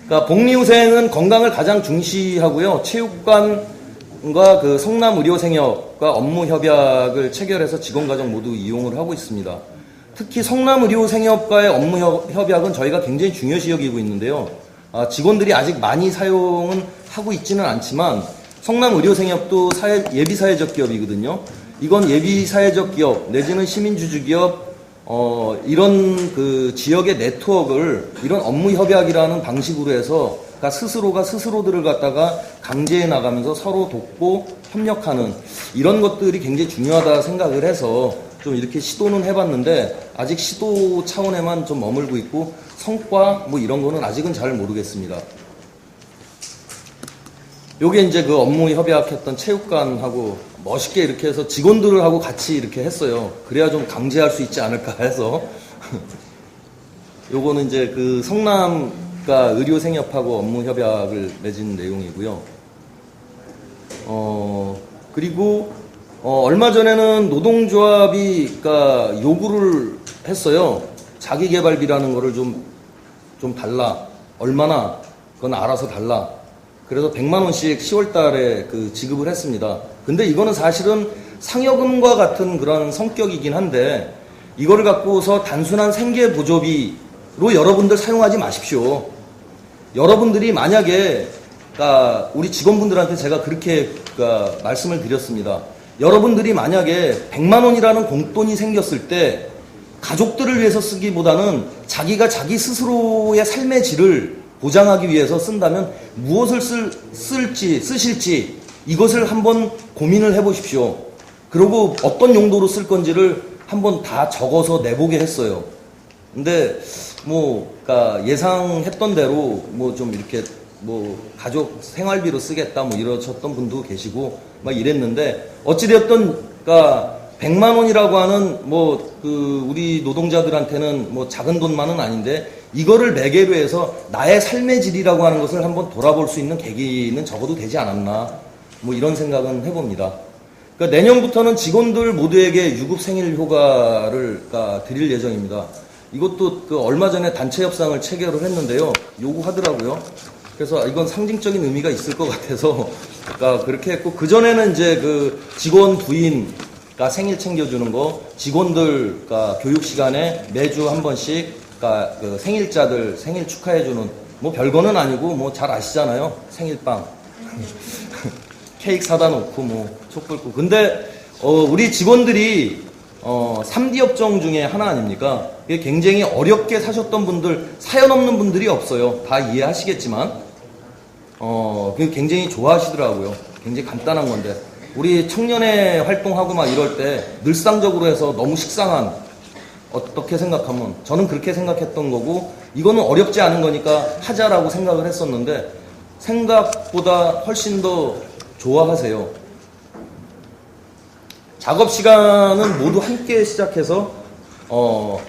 그러니까 복리후생은 건강을 가장 중시하고요. 체육관과 그 성남의료생협과 업무협약을 체결해서 직원가족 모두 이용을 하고 있습니다. 특히 성남의료생협과의 업무협약은 저희가 굉장히 중요시 여기고 있는데요. 직원들이 아직 많이 사용은 하고 있지는 않지만 성남의료생협도 예비사회적 기업이거든요. 이건 예비사회적 기업 내지는 시민주주기업 이런 그 지역의 네트워크를 이런 업무협약이라는 방식으로 해서 그러니까 스스로가 스스로들을 갖다가 강제해 나가면서 서로 돕고 협력하는 이런 것들이 굉장히 중요하다 생각을 해서 좀 이렇게 시도는 해봤는데 아직 시도 차원에만 좀 머물고 있고 성과 뭐 이런 거는 아직은 잘 모르겠습니다. 요게 이제 그 업무 협약했던 체육관하고 멋있게 이렇게 해서 직원들하고 같이 이렇게 했어요. 그래야 좀 강제할 수 있지 않을까 해서. 요거는 이제 그 성남과 의료생협하고 업무 협약을 맺은 내용이고요. 그리고 얼마 전에는 노동조합이 그러니까 요구를 했어요. 자기개발비라는 거를 좀 달라. 얼마나? 그건 알아서 달라. 그래서 100만 원씩 10월 달에 그 지급을 했습니다. 근데 이거는 사실은 상여금과 같은 그런 성격이긴 한데 이거를 갖고서 단순한 생계보조비로 여러분들 사용하지 마십시오. 여러분들이 만약에 그러니까 우리 직원분들한테 제가 그렇게 그러니까 말씀을 드렸습니다. 여러분들이 만약에 100만 원이라는 공돈이 생겼을 때 가족들을 위해서 쓰기보다는 자기가 자기 스스로의 삶의 질을 보장하기 위해서 쓴다면 무엇을 쓰실지 이것을 한번 고민을 해보십시오. 그리고 어떤 용도로 쓸 건지를 한번 다 적어서 내보게 했어요. 근데 그러니까 예상했던 대로 좀 이렇게 가족 생활비로 쓰겠다 이러셨던 분도 계시고 막 이랬는데 어찌되었든 그러니까 100만 원이라고 하는 우리 노동자들한테는 작은 돈만은 아닌데 이거를 매개로 해서 나의 삶의 질이라고 하는 것을 한번 돌아볼 수 있는 계기는 적어도 되지 않았나 이런 생각은 해봅니다. 그러니까 내년부터는 직원들 모두에게 유급 생일 휴가를 드릴 예정입니다. 이것도 얼마 전에 단체 협상을 체결을 했는데요. 요구하더라고요. 그래서 이건 상징적인 의미가 있을 것 같아서 그렇게 했고 그전에는 이제 그 직원 부인 생일 챙겨주는 거, 직원들 교육 시간에 매주 한 번씩 그 생일자들 생일 축하해주는 별거는 아니고 잘 아시잖아요. 생일빵 케이크 사다 놓고 촛불 끄고 근데 우리 직원들이 3D 업종 중에 하나 아닙니까? 이게 굉장히 어렵게 사셨던 분들 사연 없는 분들이 없어요. 다 이해하시겠지만 그게 굉장히 좋아하시더라고요. 굉장히 간단한 건데 우리 청년회 활동하고 막 이럴 때 늘상적으로 해서 너무 식상한 어떻게 생각하면 저는 그렇게 생각했던 거고 이거는 어렵지 않은 거니까 하자라고 생각을 했었는데 생각보다 훨씬 더 좋아하세요. 작업 시간은 모두 함께 시작해서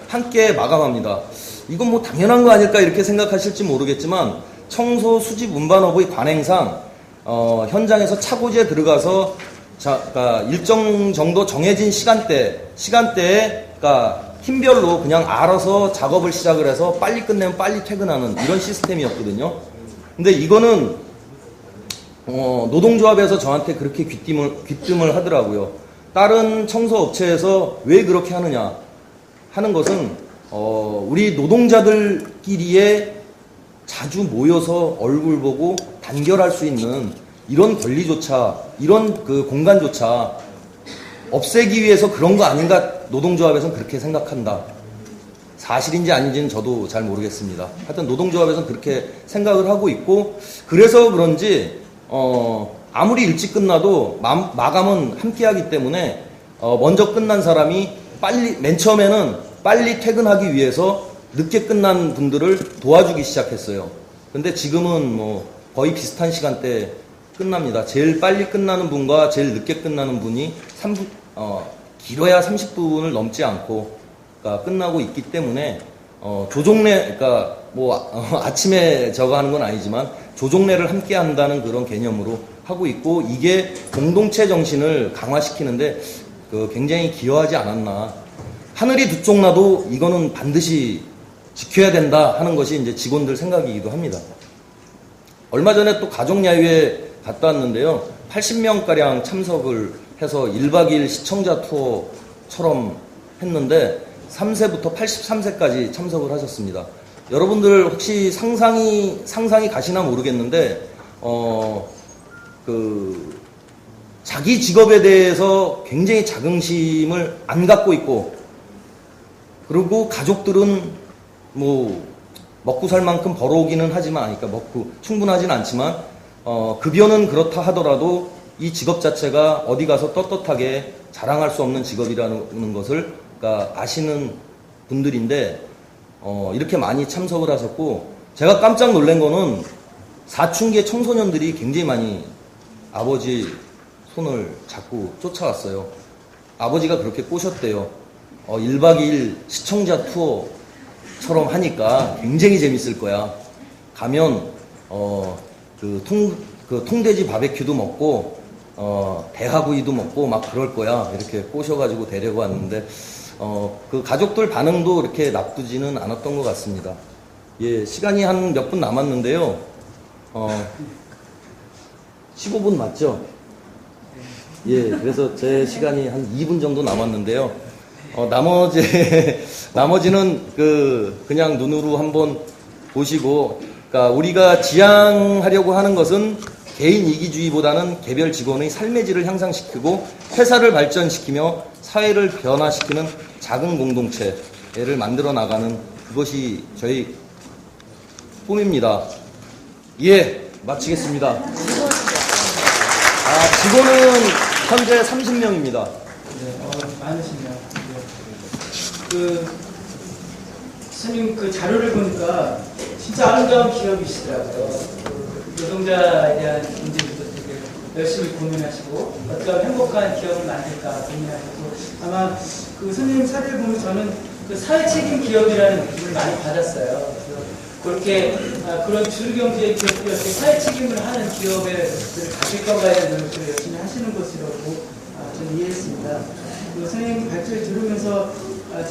함께 마감합니다. 이건 당연한 거 아닐까 이렇게 생각하실지 모르겠지만 청소 수집 운반업의 관행상 현장에서 차고지에 들어가서 일정 정도 정해진 시간대에 팀별로 그냥 알아서 작업을 시작을 해서 빨리 끝내면 빨리 퇴근하는 이런 시스템이었거든요. 근데 이거는 노동조합에서 저한테 그렇게 귀뜸을 하더라고요. 다른 청소업체에서 왜 그렇게 하느냐 하는 것은 우리 노동자들끼리에 자주 모여서 얼굴 보고 단결할 수 있는 이런 권리조차 이런 그 공간조차 없애기 위해서 그런 거 아닌가 노동조합에서는 그렇게 생각한다. 사실인지 아닌지는 저도 잘 모르겠습니다. 하여튼 노동조합에서는 그렇게 생각을 하고 있고 그래서 그런지 아무리 일찍 끝나도 마감은 함께 하기 때문에 먼저 끝난 사람이 맨 처음에는 빨리 퇴근하기 위해서 늦게 끝난 분들을 도와주기 시작했어요. 근데 지금은 거의 비슷한 시간대에 끝납니다. 제일 빨리 끝나는 분과 제일 늦게 끝나는 분이 길어야 30분을 넘지 않고 끝나고 있기 때문에 조종래 아침에 저거 하는 건 아니지만 조종래를 함께 한다는 그런 개념으로 하고 있고 이게 공동체 정신을 강화시키는데 굉장히 기여하지 않았나. 하늘이 두 쪽 나도 이거는 반드시 지켜야 된다 하는 것이 이제 직원들 생각이기도 합니다. 얼마 전에 또 가족야유회 갔다 왔는데요. 80명가량 참석을 해서 1박 2일 시청자 투어처럼 했는데 3세부터 83세까지 참석을 하셨습니다. 여러분들 혹시 상상이 가시나 모르겠는데, 자기 직업에 대해서 굉장히 자긍심을 안 갖고 있고, 그리고 가족들은 뭐 먹고 살 만큼 벌어오기는 하지만, 그러니까 먹고 충분하진 않지만, 급여는 그렇다 하더라도 이 직업 자체가 어디 가서 떳떳하게 자랑할 수 없는 직업이라는 것을 그러니까 아시는 분들인데, 이렇게 많이 참석을 하셨고, 제가 깜짝 놀란 거는 사춘기의 청소년들이 굉장히 많이 아버지 손을 잡고 쫓아왔어요. 아버지가 그렇게 꼬셨대요. 1박 2일 시청자 투어처럼 하니까 굉장히 재밌을 거야. 가면 통돼지 바베큐도 먹고 대하구이도 먹고 막 그럴 거야. 이렇게 꼬셔가지고 데리고 왔는데 그 가족들 반응도 이렇게 나쁘지는 않았던 것 같습니다. 예, 시간이 한 몇 분 남았는데요. 15분 맞죠? 예, 그래서 제 시간이 한 2분 정도 남았는데요. 나머지는 그냥 눈으로 한번 보시고, 그러니까 우리가 지향하려고 하는 것은 개인 이기주의보다는 개별 직원의 삶의 질을 향상시키고 회사를 발전시키며 사회를 변화시키는 작은 공동체를 만들어 나가는 그것이 저희 꿈입니다. 예, 마치겠습니다. 직원은 현재 30명입니다. 네, 많으시네요. 스님 자료를 보니까 진짜 아름다운 기업이시더라고요. 노동자에 대한 문제도 되게 열심히 고민하시고 어떤 행복한 기업을 만들까 고민하시고 아마 스님 사례를 보면 저는 사회 책임 기업이라는 느낌을 많이 받았어요. 그렇게 그런 주류경제의 기업들이 이렇게 사회 책임을 하는 기업을 가질 건가에 대한 노력을 열심히 하시는 것이라고 저는 이해했습니다. 선생님 발표를 들으면서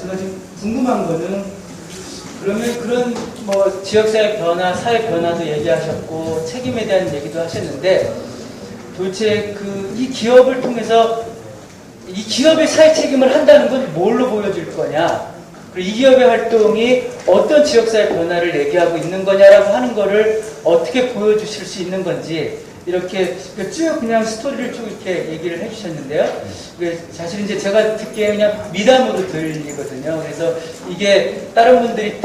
제가 좀 궁금한 거는 그러면 그런 지역사회 변화, 사회 변화도 얘기하셨고 책임에 대한 얘기도 하셨는데 도대체 이 기업을 통해서 이 기업의 사회 책임을 한다는 건 뭘로 보여줄 거냐? 그리고 이 기업의 활동이 어떤 지역사회 변화를 얘기하고 있는 거냐라고 하는 거를 어떻게 보여주실 수 있는 건지 이렇게 쭉 그냥 스토리를 쭉 이렇게 얘기를 해주셨는데요. 사실 이제 제가 듣기에 그냥 미담으로 들리거든요. 그래서 이게 다른 분들이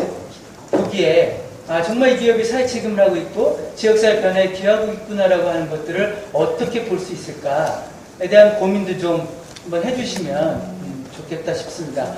보기에 정말 이 기업이 사회 책임을 하고 있고 지역사회 변화에 기여하고 있구나라고 하는 것들을 어떻게 볼 수 있을까에 대한 고민도 좀 한번 해주시면 좋겠다 싶습니다.